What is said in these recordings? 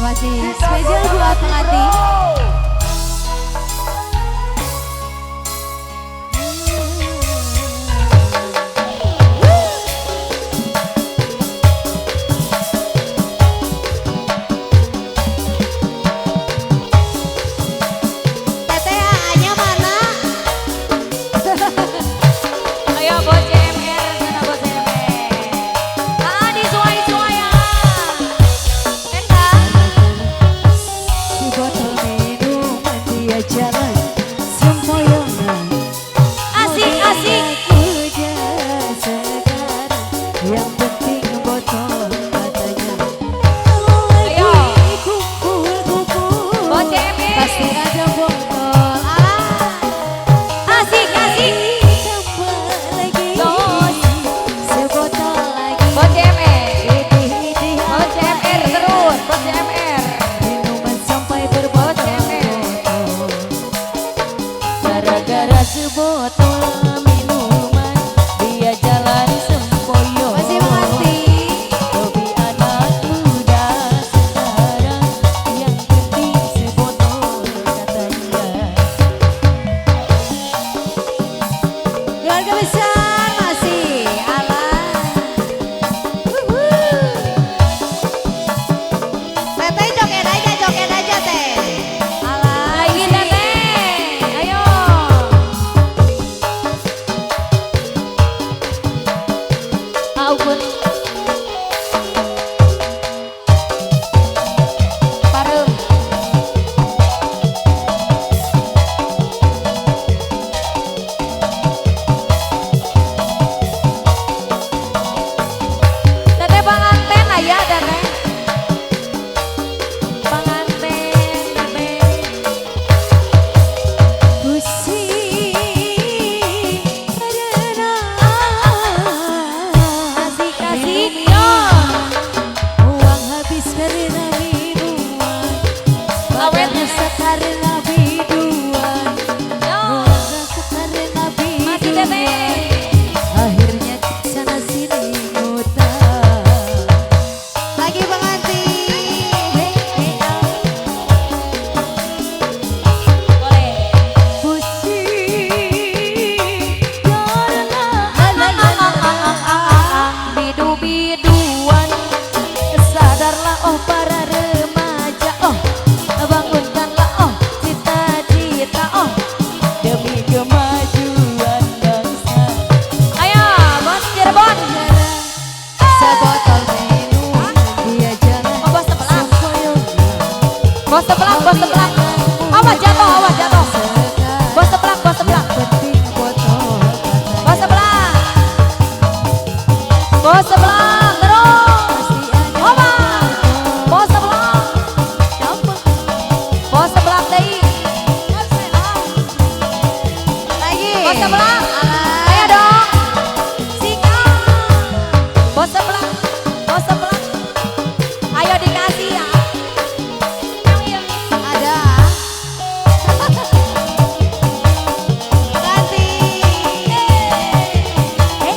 masih spesial buat pengantin. Sebotol minuman dia jalan sempoyong. Masih mengerti. Hobi anak muda sekarang yang penting sebotol katanya. Keluarga besar masih alam. Teteh joget aja teh. Lagi teteh, ayo. Aupun parem teteh panganten aya teteh panganten teteh Pusing karena kasih yo uang habis karena minuman, awet rusak karena biduan, yo rusak karena masih biduan. teteh Akhirnya sana sini ngutang. Lagi pengantin. boleh Pusing bidu-biduan sadarlah oh para remaja oh bangunkanlah oh cita-cita oh demi kemajuan bangsa. Ayo bos Cirebon sebotol minum dia jalan oh bos sebelah sempoyongan. bos sebelah awas jatuh bos sebelah Penting botol katanya. bos sebelah terus Oba bos sebelah bos sebelah deui Lagi. bos sebelah Alah. ayo dong singa bos sebelah ayo dikasih ya Ada. Pengantin.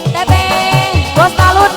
teteh bos talut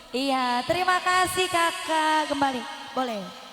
Iya, terima kasih kakak. Kembali, boleh.